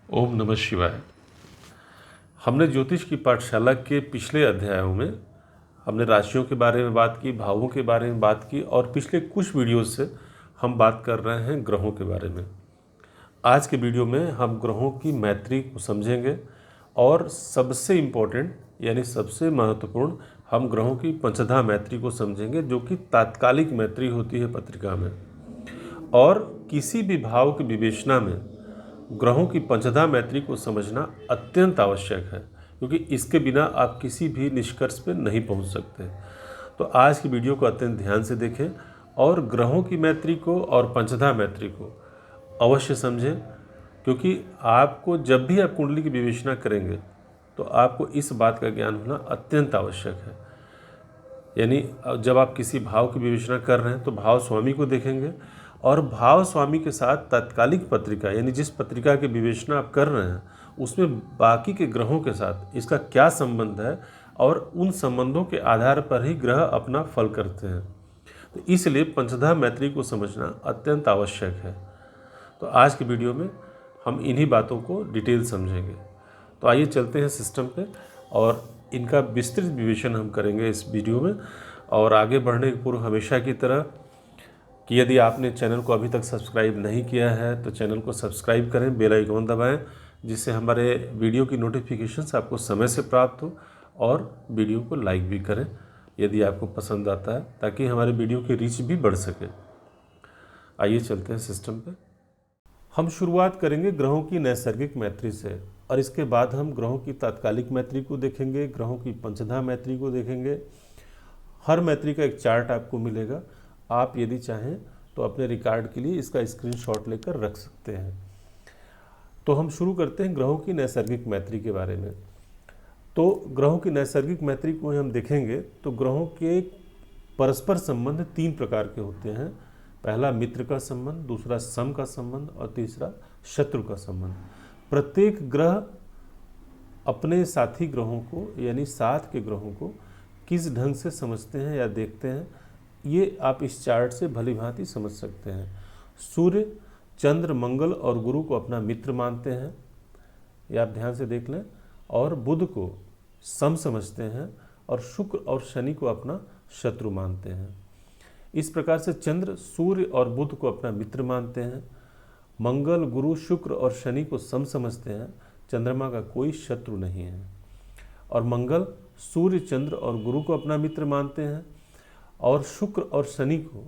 ओम नमः शिवाय। हमने ज्योतिष की पाठशाला के पिछले अध्यायों में हमने राशियों के बारे में बात की, भावों के बारे में बात की और पिछले कुछ वीडियोस से हम बात कर रहे हैं ग्रहों के बारे में। आज के वीडियो में हम ग्रहों की मैत्री को समझेंगे और सबसे इम्पोर्टेंट यानी सबसे महत्वपूर्ण हम ग्रहों की पंचधा मैत्री को समझेंगे, जो कि तात्कालिक मैत्री होती है पत्रिका में। और किसी भी भाव की विवेचना में ग्रहों की पंचधा मैत्री को समझना अत्यंत आवश्यक है, क्योंकि इसके बिना आप किसी भी निष्कर्ष पर नहीं पहुंच सकते। तो आज की वीडियो को अत्यंत ध्यान से देखें और ग्रहों की मैत्री को और पंचधा मैत्री को अवश्य समझें, क्योंकि आपको जब भी आप कुंडली की विवेचना करेंगे तो आपको इस बात का ज्ञान होना अत्यंत आवश्यक है। यानी जब आप किसी भाव की विवेचना कर रहे हैं तो भाव स्वामी को देखेंगे और भाव स्वामी के साथ तात्कालिक पत्रिका यानी जिस पत्रिका की विवेचना आप कर रहे हैं उसमें बाकी के ग्रहों के साथ इसका क्या संबंध है और उन संबंधों के आधार पर ही ग्रह अपना फल करते हैं। तो इसलिए पंचधा मैत्री को समझना अत्यंत आवश्यक है। तो आज की वीडियो में हम इन्हीं बातों को डिटेल समझेंगे। तो आइए चलते हैं सिस्टम पे और इनका विस्तृत विवेचन हम करेंगे इस वीडियो में। और आगे बढ़ने के पूर्व हमेशा की तरह कि यदि आपने चैनल को अभी तक सब्सक्राइब नहीं किया है तो चैनल को सब्सक्राइब करें, बेल आइकॉन दबाएं, जिससे हमारे वीडियो की नोटिफिकेशंस आपको समय से प्राप्त हो, और वीडियो को लाइक भी करें यदि आपको पसंद आता है, ताकि हमारे वीडियो की रीच भी बढ़ सके। आइए चलते हैं सिस्टम पे। हम शुरुआत करेंगे ग्रहों की नैसर्गिक मैत्री से और इसके बाद हम ग्रहों की तात्कालिक मैत्री को देखेंगे, ग्रहों की पंचधा मैत्री को देखेंगे। हर मैत्री का एक चार्ट आपको मिलेगा। आप यदि चाहें तो अपने रिकॉर्ड के लिए इसका स्क्रीनशॉट लेकर रख सकते हैं। तो हम शुरू करते हैं ग्रहों की नैसर्गिक मैत्री के बारे में। तो ग्रहों की नैसर्गिक मैत्री को हम देखेंगे तो ग्रहों के परस्पर संबंध 3 प्रकार के होते हैं। पहला मित्र का संबंध, दूसरा सम का संबंध और तीसरा शत्रु का संबंध। प्रत्येक ग्रह अपने साथी ग्रहों को यानी साथ के ग्रहों को किस ढंग से समझते हैं या देखते हैं, ये आप इस चार्ट से भली भांति समझ सकते हैं। सूर्य, चंद्र, मंगल और गुरु को अपना मित्र मानते हैं, ये आप ध्यान से देख लें। और बुध को सम समझते हैं और शुक्र और शनि को अपना शत्रु मानते हैं। इस प्रकार से चंद्र, सूर्य और बुध को अपना मित्र मानते हैं। मंगल, गुरु, शुक्र और शनि को सम समझते हैं, चंद्रमा का कोई शत्रु नहीं है। और मंगल, सूर्य, चंद्र और गुरु को अपना मित्र मानते हैं और शुक्र और शनि को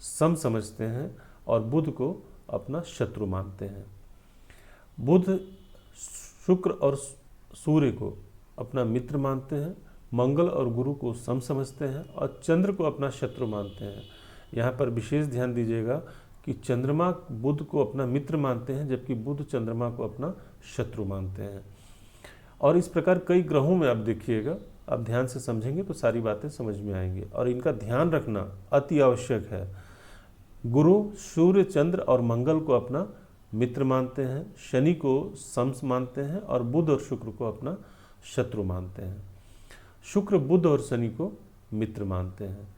सम समझते हैं और बुध को अपना शत्रु मानते हैं। बुध, शुक्र और सूर्य को अपना मित्र मानते हैं, मंगल और गुरु को सम समझते हैं और चंद्र को अपना शत्रु मानते हैं। यहाँ पर विशेष ध्यान दीजिएगा कि चंद्रमा बुध को अपना मित्र मानते हैं, जबकि बुध चंद्रमा को अपना शत्रु मानते हैं। और इस प्रकार कई ग्रहों में आप देखिएगा, आप ध्यान से समझेंगे तो सारी बातें समझ में आएंगी और इनका ध्यान रखना अति आवश्यक है। गुरु, सूर्य, चंद्र और मंगल को अपना मित्र मानते हैं, शनि को सम मानते हैं और बुध और शुक्र को अपना शत्रु मानते हैं। शुक्र, बुध और शनि को मित्र मानते हैं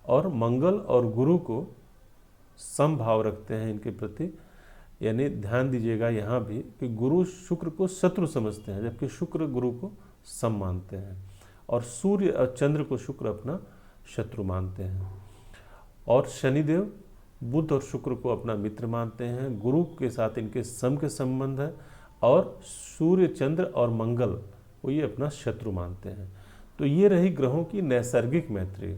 और मंगल और गुरु को सम भाव रखते हैं इनके प्रति। यानी ध्यान दीजिएगा यहाँ भी कि गुरु शुक्र को शत्रु समझते हैं, जबकि शुक्र गुरु को सम मानते हैं और सूर्य और चंद्र को शुक्र अपना शत्रु मानते हैं। और शनिदेव बुध और शुक्र को अपना मित्र मानते हैं, गुरु के साथ इनके सम के संबंध है और सूर्य, चंद्र और मंगल को ये अपना शत्रु मानते हैं। तो ये रही ग्रहों की नैसर्गिक मैत्री।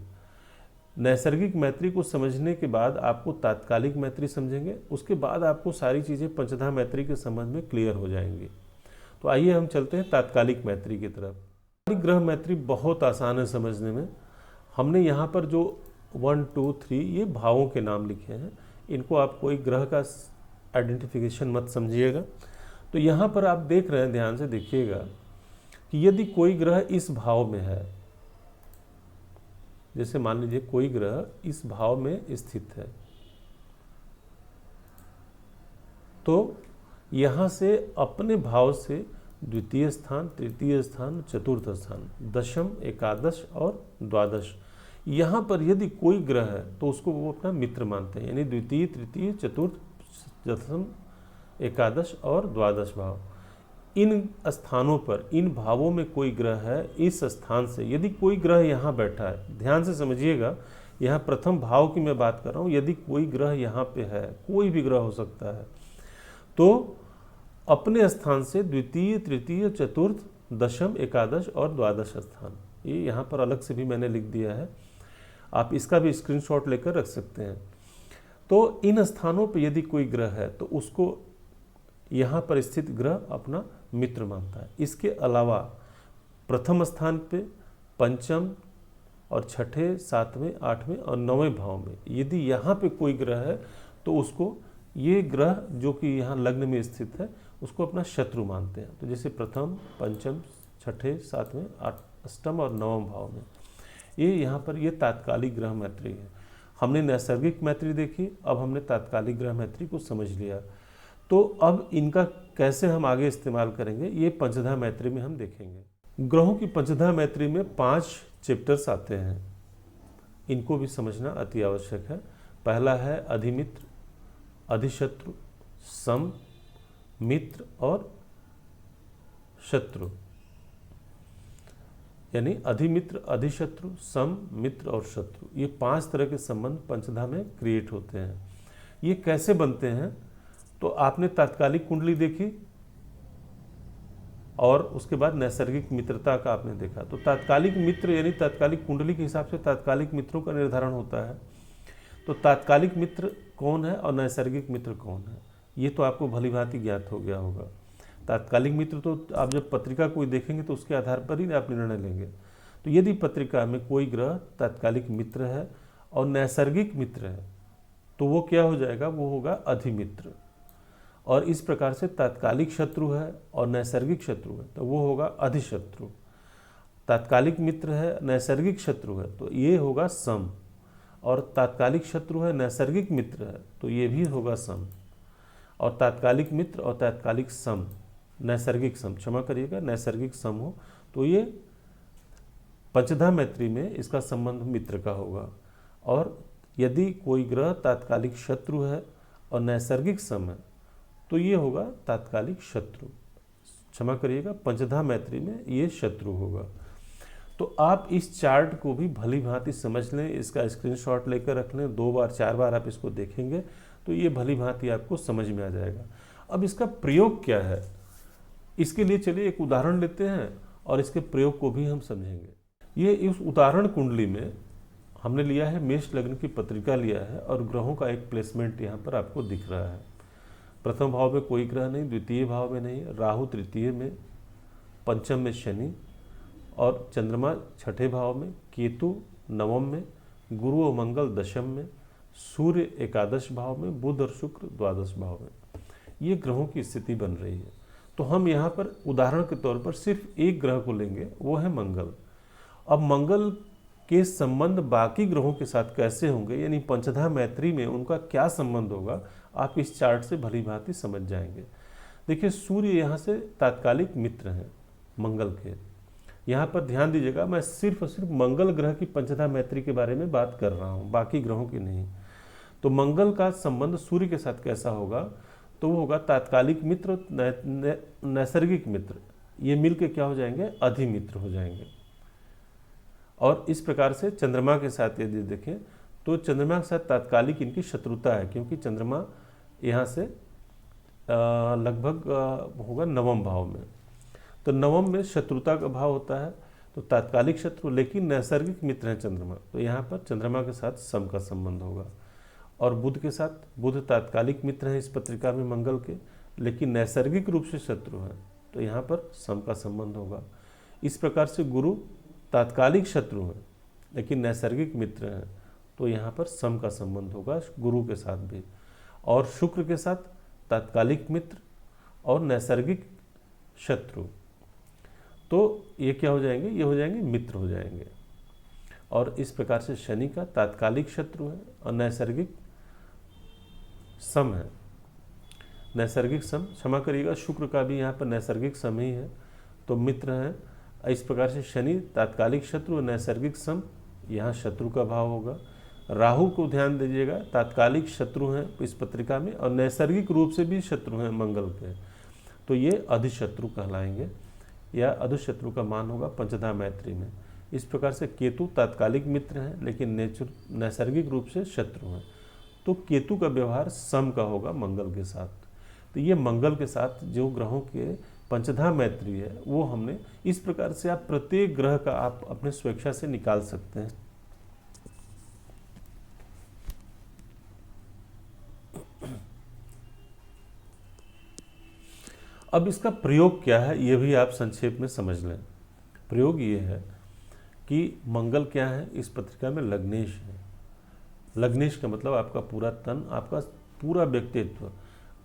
नैसर्गिक मैत्री को समझने के बाद आपको तात्कालिक मैत्री समझेंगे, उसके बाद आपको सारी चीज़ें पंचधा मैत्री के संबंध में क्लियर हो जाएंगी। तो आइए हम चलते हैं तात्कालिक मैत्री की तरफ। तात्कालिक ग्रह मैत्री बहुत आसान है समझने में। हमने यहाँ पर जो 1, 2, 3 ये भावों के नाम लिखे हैं, इनको आप कोई ग्रह का आइडेंटिफिकेशन मत समझिएगा। तो यहाँ पर आप देख रहे हैं, ध्यान से देखिएगा कि यदि कोई ग्रह इस भाव में है, जैसे मान लीजिए कोई ग्रह इस भाव में स्थित है, तो यहाँ से अपने भाव से द्वितीय स्थान, तृतीय स्थान, चतुर्थ स्थान, दशम, एकादश और द्वादश, यहाँ पर यदि कोई ग्रह है तो उसको वो अपना मित्र मानते हैं। यानी द्वितीय, तृतीय, चतुर्थ, दशम, एकादश और द्वादश भाव, इन स्थानों पर, इन भावों में कोई ग्रह है, इस स्थान से यदि कोई ग्रह यहाँ बैठा है, ध्यान से समझिएगा, यहाँ प्रथम भाव की मैं बात कर रहा हूँ, यदि कोई ग्रह यहाँ पे है, कोई भी ग्रह हो सकता है, तो अपने स्थान से द्वितीय, तृतीय, चतुर्थ, दशम, एकादश और द्वादश स्थान, ये यहाँ पर अलग से भी मैंने लिख दिया है, आप इसका भी स्क्रीनशॉट लेकर रख सकते हैं। तो इन स्थानों पर यदि कोई ग्रह है तो उसको यहाँ पर स्थित ग्रह अपना मित्र मानता है। इसके अलावा प्रथम स्थान पे, पंचम और छठे, सातवें, आठवें और नौवें भाव में यदि यहाँ पे कोई ग्रह है तो उसको, ये ग्रह जो कि यहाँ लग्न में स्थित है, उसको अपना शत्रु मानते हैं। तो जैसे प्रथम, पंचम, छठे, सातवें, अष्टम और नवम भाव में ये यहाँ पर ये तात्कालिक ग्रह मैत्री है। हमने नैसर्गिक मैत्री देखी, अब हमने तात्कालिक ग्रह मैत्री को समझ लिया। तो अब इनका कैसे हम आगे इस्तेमाल करेंगे, ये पंचधा मैत्री में हम देखेंगे। ग्रहों की पंचधा मैत्री में 5 चैप्टर्स आते हैं, इनको भी समझना अति आवश्यक है। पहला है अधिमित्र, अधिशत्रु, सम, मित्र और शत्रु, यानी अधिमित्र, अधिशत्रु, सम, मित्र और शत्रु, ये 5 तरह के संबंध पंचधा में क्रिएट होते हैं। ये कैसे बनते हैं, तो आपने तात्कालिक कुंडली देखी और उसके बाद नैसर्गिक मित्रता का आपने देखा। तो तात्कालिक मित्र यानी तात्कालिक कुंडली के हिसाब से तात्कालिक मित्रों का निर्धारण होता है। तो तात्कालिक मित्र कौन है और नैसर्गिक मित्र कौन है, ये तो आपको भली भांति ज्ञात हो गया होगा। तात्कालिक मित्र तो आप जब पत्रिका कोई देखेंगे तो उसके आधार पर ही आप निर्णय लेंगे। तो यदि पत्रिका में कोई ग्रह तात्कालिक मित्र है और नैसर्गिक मित्र है तो वो क्या हो जाएगा, वो होगा अधिमित्र। और इस प्रकार से तात्कालिक शत्रु है और नैसर्गिक शत्रु है तो वो होगा अधिशत्रु। तात्कालिक मित्र है, नैसर्गिक शत्रु है तो ये होगा सम, और तात्कालिक शत्रु है, नैसर्गिक मित्र है तो ये भी होगा सम। और तात्कालिक मित्र और तात्कालिक सम, नैसर्गिक सम, क्षमा करिएगा, नैसर्गिक सम हो तो ये पंचधा मैत्री में इसका संबंध मित्र का होगा। और यदि कोई ग्रह तात्कालिक शत्रु है और नैसर्गिक सम है तो ये होगा तात्कालिक शत्रु, क्षमा करिएगा, पंचधा मैत्री में ये शत्रु होगा। तो आप इस चार्ट को भी भली भांति समझ लें, इसका स्क्रीनशॉट लेकर रख लें, 2 बार 4 बार आप इसको देखेंगे तो ये भली भांति आपको समझ में आ जाएगा। अब इसका प्रयोग क्या है, इसके लिए चलिए एक उदाहरण लेते हैं और इसके प्रयोग को भी हम समझेंगे। ये इस उदाहरण कुंडली में हमने लिया है, मेष लग्न की पत्रिका लिया है और ग्रहों का एक प्लेसमेंट यहाँ पर आपको दिख रहा है। प्रथम भाव में कोई ग्रह नहीं, द्वितीय भाव में नहीं, राहु तृतीय में, पंचम में शनि और चंद्रमा छठे भाव में, केतु नवम में, गुरु और मंगल दशम में, सूर्य एकादश भाव में, बुध और शुक्र द्वादश भाव में। ये ग्रहों की स्थिति बन रही है। तो हम यहाँ पर उदाहरण के तौर पर सिर्फ एक ग्रह को लेंगे, वो है मंगल। अब मंगल के संबंध बाकी ग्रहों के साथ कैसे होंगे, यानी पंचधा मैत्री में उनका क्या संबंध होगा, आप इस चार्ट से भली भांति समझ जाएंगे। देखिए, सूर्य यहाँ से तात्कालिक मित्र हैं मंगल के। यहाँ पर ध्यान दीजिएगा, मैं सिर्फ और सिर्फ मंगल ग्रह की पंचधा मैत्री के बारे में बात कर रहा हूँ, बाकी ग्रहों की नहीं। तो मंगल का संबंध सूर्य के साथ कैसा होगा, तो वो होगा तात्कालिक मित्र, नैसर्गिक मित्र, ये मिलके क्या हो जाएंगे, अधिमित्र हो जाएंगे। और इस प्रकार से चंद्रमा के साथ यदि देखें तो चंद्रमा के साथ तात्कालिक इनकी शत्रुता है, क्योंकि चंद्रमा यहाँ से लगभग होगा नवम भाव में। तो नवम में शत्रुता का भाव होता है, तो तात्कालिक शत्रु लेकिन नैसर्गिक मित्र है चंद्रमा, तो यहाँ पर चंद्रमा के साथ सम का संबंध होगा। और बुध के साथ, बुध तात्कालिक मित्र हैं इस पत्रिका में मंगल के, लेकिन नैसर्गिक रूप से शत्रु हैं, तो यहाँ पर सम का संबंध होगा। इस प्रकार से गुरु तात्कालिक शत्रु हैं लेकिन नैसर्गिक मित्र हैं, तो यहाँ पर सम का संबंध होगा गुरु के साथ भी। और शुक्र के साथ तात्कालिक मित्र और नैसर्गिक शत्रु, तो ये क्या हो जाएंगे, ये हो जाएंगे मित्र हो जाएंगे। और इस प्रकार से शनि का तात्कालिक शत्रु है और नैसर्गिक सम है, नैसर्गिक सम, क्षमा करिएगा, शुक्र का भी यहाँ पर नैसर्गिक सम ही है, तो मित्र हैं। इस प्रकार से शनि तात्कालिक शत्रु और नैसर्गिक सम, यहाँ शत्रु का भाव होगा। राहु को ध्यान दीजिएगा, तात्कालिक शत्रु हैं इस पत्रिका में और नैसर्गिक रूप से भी शत्रु हैं मंगल के। तो ये अधिशत्रु कहलाएंगे, या अधिशत्रु का मान होगा पंचधा मैत्री में। इस प्रकार से केतु तात्कालिक मित्र हैं लेकिन नैसर्गिक रूप से शत्रु हैं। तो केतु का व्यवहार सम का होगा मंगल के साथ। तो ये मंगल के साथ जो ग्रहों के पंचधा मैत्री है वो हमने इस प्रकार से आप प्रत्येक ग्रह का आप अपने स्वेच्छा से निकाल सकते हैं। अब इसका प्रयोग क्या है ये भी आप संक्षेप में समझ लें। प्रयोग ये है कि मंगल क्या है, इस पत्रिका में लग्नेश है। लग्नेश का मतलब आपका पूरा तन, आपका पूरा व्यक्तित्व।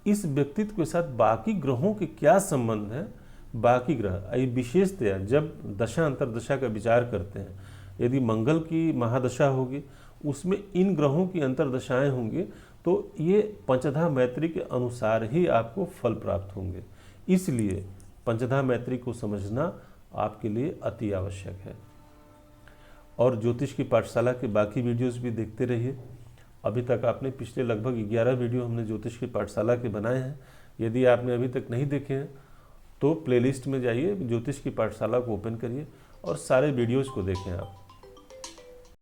इस व्यक्तित्व के साथ बाकी ग्रहों के क्या संबंध है, बाकी ग्रह विशेषतया जब दशा अंतरदशा का विचार करते हैं, यदि मंगल की महादशा होगी उसमें इन ग्रहों की अंतरदशाएं होंगी तो ये पंचधा मैत्री के अनुसार ही आपको फल प्राप्त होंगे। इसलिए पंचधा मैत्री को समझना आपके लिए अति आवश्यक है। और ज्योतिष की पाठशाला के बाकी वीडियोस भी देखते रहिए। अभी तक आपने पिछले लगभग 11 वीडियो हमने ज्योतिष की पाठशाला के बनाए हैं। यदि आपने अभी तक नहीं देखे हैं तो प्लेलिस्ट में जाइए, ज्योतिष की पाठशाला को ओपन करिए और सारे वीडियोज़ को देखें आप।